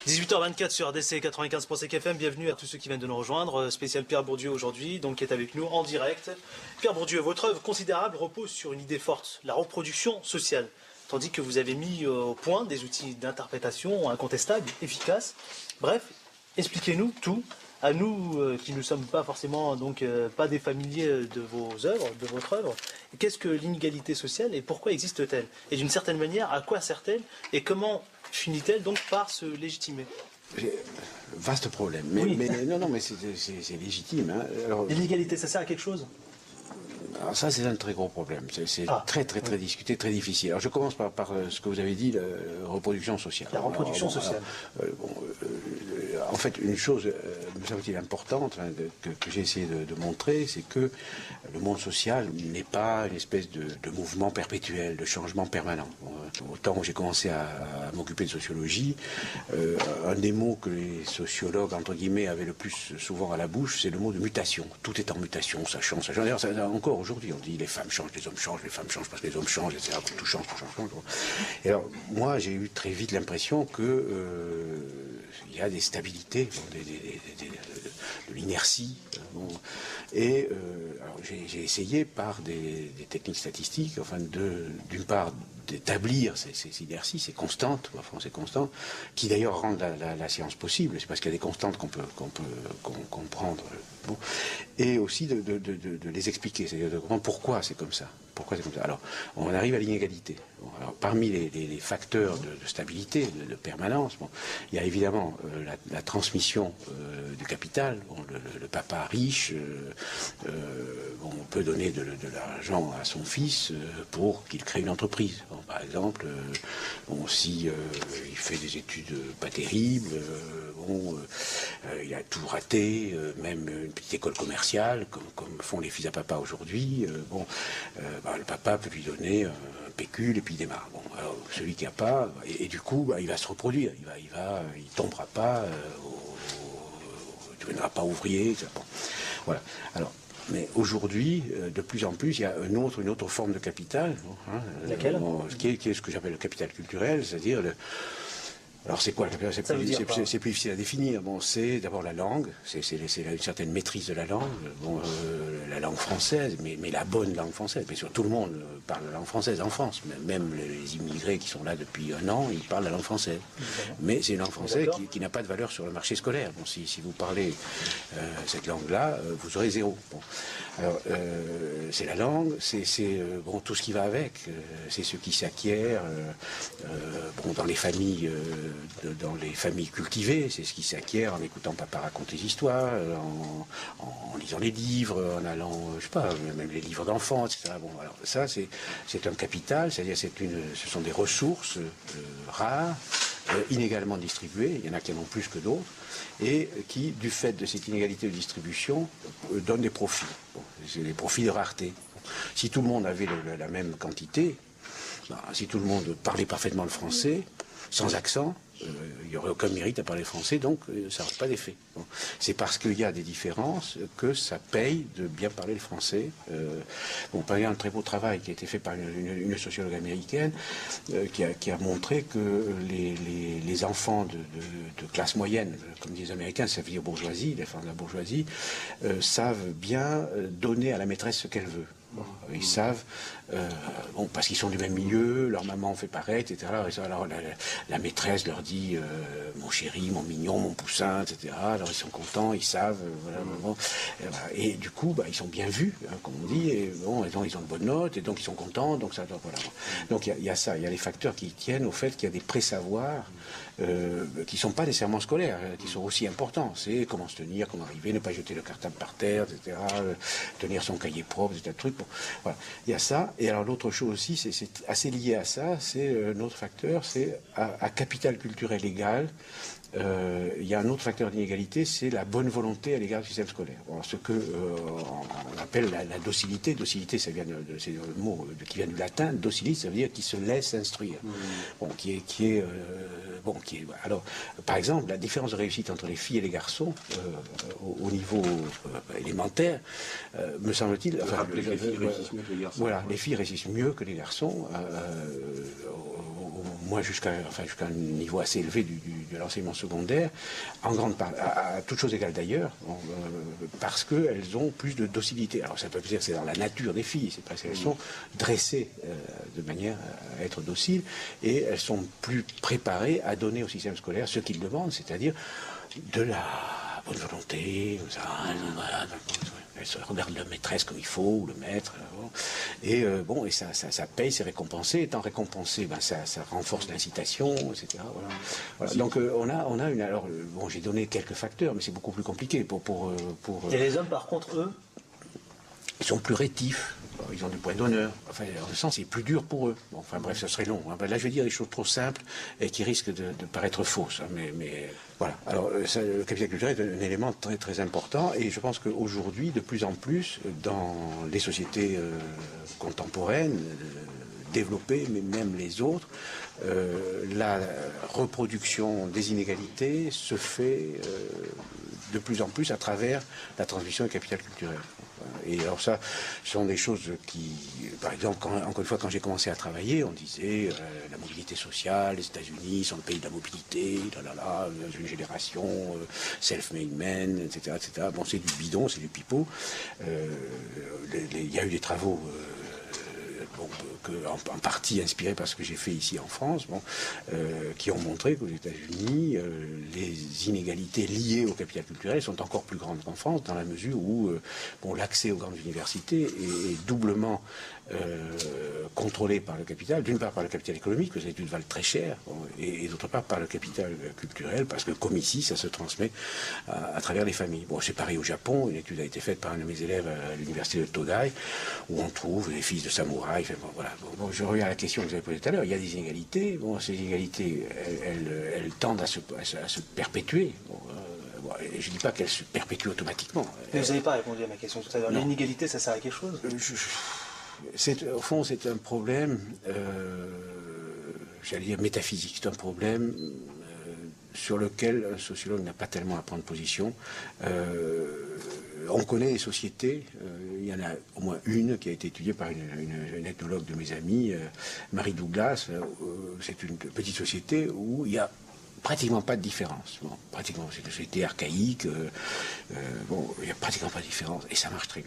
18h24 sur RDC 95.5 FM, bienvenue à tous ceux qui viennent de nous rejoindre. Spécial Pierre Bourdieu aujourd'hui, donc qui est avec nous en direct. Pierre Bourdieu, votre œuvre considérable repose sur une idée forte, la reproduction sociale. Tandis que vous avez mis au point des outils d'interprétation incontestables, efficaces. Bref, expliquez-nous tout, à nous qui ne sommes pas forcément pas des familiers de vos œuvres, de votre œuvre. Qu'est-ce que l'inégalité sociale et pourquoi existe-t-elle? Et d'une certaine manière, à quoi sert-elle et comment finit-elle donc par se légitimer? Vaste problème. Oui. Mais c'est légitime. Hein. L'inégalité, ça sert à quelque chose? Alors ça, c'est un très gros problème. C'est très discuté, très difficile. Alors je commence par ce que vous avez dit, la reproduction sociale. La reproduction sociale. En fait, une chose, me semble-t-il, importante que j'ai essayé de montrer, c'est que le monde social n'est pas une espèce de mouvement perpétuel, de changement permanent. Au temps où j'ai commencé à m'occuper de sociologie, un des mots que les sociologues, entre guillemets, avaient le plus souvent à la bouche, c'est le mot de mutation. Tout est en mutation, ça change, ça change. D'ailleurs, encore aujourd'hui, on dit les femmes changent, les hommes changent, les femmes changent parce que les hommes changent, etc. Tout change, tout change, tout change. Et alors, moi, j'ai eu très vite l'impression que il y a des stabilités, de l'inertie. Alors j'ai essayé par des techniques statistiques, enfin d'une part d'établir ces inerties, ces constantes, qui d'ailleurs rendent la science possible. C'est parce qu'il y a des constantes qu'on peut comprendre. Bon, et aussi de les expliquer, c'est-à-dire de comprendre pourquoi c'est comme ça. Alors, on arrive à l'inégalité. Bon, alors, parmi les facteurs de stabilité, de permanence, il y a évidemment la transmission du capital. Bon, le papa riche, on peut donner de l'argent à son fils pour qu'il crée une entreprise. Bon, par exemple, si il fait des études pas terribles, il a tout raté, même une petite école commerciale, comme font les fils à papa aujourd'hui, le papa peut lui donner un pécule et puis il démarre. Bon, alors, celui qui n'a pas, et du coup, il va se reproduire, il tombera pas, il ne deviendra pas ouvrier, etc. Bon. Voilà. Alors, mais aujourd'hui, de plus en plus, il y a une autre forme de capital. Laquelle qui est ce que j'appelle le capital culturel, c'est-à-dire alors c'est quoi le capital? C'est plus difficile à définir. Bon, c'est d'abord la langue, c'est une certaine maîtrise de la langue. La langue française, mais la bonne langue française. Bien sûr, tout le monde parle la langue française en France. Même les immigrés qui sont là depuis un an, ils parlent la langue française. Mais c'est une langue française qui n'a pas de valeur sur le marché scolaire. Bon, si vous parlez cette langue-là, vous aurez zéro. Bon. Alors, c'est la langue, c'est tout ce qui va avec. C'est ce qui s'acquiert dans les familles cultivées. C'est ce qui s'acquiert en écoutant papa raconter des histoires, en lisant les livres, en allant, même les livres d'enfants, etc. Bon, alors ça, c'est un capital, c'est-à-dire ce sont des ressources rares, inégalement distribuées. Il y en a qui en ont plus que d'autres, et qui, du fait de cette inégalité de distribution, donnent des profits. Bon, c'est des profits de rareté. Si tout le monde avait la même quantité, si tout le monde parlait parfaitement le français, sans accent, il n'y aurait aucun mérite à parler français, donc ça n'aurait pas d'effet. Bon. C'est parce qu'il y a des différences que ça paye de bien parler le français. Par exemple, un très beau travail qui a été fait par une sociologue américaine qui a montré que les enfants de classe moyenne, comme disent les Américains, ça veut dire bourgeoisie, les enfants de la bourgeoisie, savent bien donner à la maîtresse ce qu'elle veut. Bon, ils savent, parce qu'ils sont du même milieu, leur maman fait pareil, etc. Alors la maîtresse leur dit mon chéri, mon mignon, mon poussin, etc. Alors ils sont contents, ils savent, et du coup, ils sont bien vus, comme on dit, et ils ont de bonnes notes, et donc ils sont contents, donc ça, voilà. Donc il y a ça, il y a les facteurs qui tiennent au fait qu'il y a des pré-savoirs qui ne sont pas nécessairement scolaires, qui sont aussi importants. C'est comment se tenir, comment arriver, ne pas jeter le cartable par terre, etc. Tenir son cahier propre, etc. Bon, voilà. Il y a ça. Et alors l'autre chose aussi, c'est assez lié à ça, c'est notre facteur, c'est à capital culturel égal. Il y a un autre facteur d'inégalité, c'est la bonne volonté à l'égard du système scolaire. Alors, ce que on appelle la docilité. Docilité, c'est le mot qui vient du latin. Docilis, ça veut dire qui se laisse instruire. Alors, par exemple, la différence de réussite entre les filles et les garçons au niveau élémentaire, me semble-t-il. Les filles réussissent mieux que les garçons. Voilà, les filles réussissent mieux que les garçons au moi jusqu'à un niveau assez élevé de l'enseignement secondaire, en grande part, à toutes choses égales d'ailleurs, parce qu'elles ont plus de docilité. Alors ça peut dire que c'est dans la nature des filles, c'est parce qu'elles sont dressées de manière à être dociles, et elles sont plus préparées à donner au système scolaire ce qu'il demande, c'est-à-dire de la bonne volonté, elle se regarde la maîtresse comme il faut, ou le maître, et ça paye, c'est récompensé. Étant récompensé, ça renforce l'incitation, etc. Voilà. Donc on a une. Alors j'ai donné quelques facteurs, mais c'est beaucoup plus compliqué pour. Et les hommes, par contre, eux, ils sont plus rétifs. Ils ont du point d'honneur. Enfin, en ce sens, c'est plus dur pour eux. Bon, enfin bref, ce serait long. Là, je vais dire des choses trop simples et qui risquent de paraître fausses. Mais voilà. Alors, le capital culturel est un élément très très important, et je pense qu'aujourd'hui, de plus en plus, dans les sociétés contemporaines, développées, mais même les autres, la reproduction des inégalités se fait de plus en plus à travers la transmission du capital culturel. Et alors ça, ce sont des choses qui, par exemple, encore une fois, quand j'ai commencé à travailler, on disait la mobilité sociale, les États-Unis sont le pays de la mobilité, une génération, self-made men, etc., etc. Bon, c'est du bidon, c'est du pipeau. Il y a eu des travaux en partie inspirés par ce que j'ai fait ici en France, qui ont montré qu'aux États-Unis, les inégalités liées au capital culturel sont encore plus grandes qu'en France, dans la mesure où l'accès aux grandes universités est doublement contrôlé par le capital, d'une part par le capital économique, parce que les études valent très cher, et d'autre part par le capital culturel, parce que comme ici, ça se transmet à travers les familles. Bon, c'est pareil au Japon. Une étude a été faite par un de mes élèves à l'université de Todai, où on trouve les fils de samouraïs. Voilà. Je reviens à la question que vous avez posée tout à l'heure. Il y a des inégalités. Ces inégalités, elles tendent à se perpétuer. Je ne dis pas qu'elles se perpétuent automatiquement. Mais vous n'avez pas répondu à ma question tout à l'heure. L'inégalité, ça sert à quelque chose? Au fond, c'est un problème, j'allais dire métaphysique. C'est un problème sur lequel un sociologue n'a pas tellement à prendre position. On connaît les sociétés, il y en a au moins une qui a été étudiée par une ethnologue de mes amis, Marie Douglas. C'est une petite société où il y a pratiquement pas de différence. Pratiquement, c'est une société archaïque. Il n'y a pratiquement pas de différence, et ça marche très bien.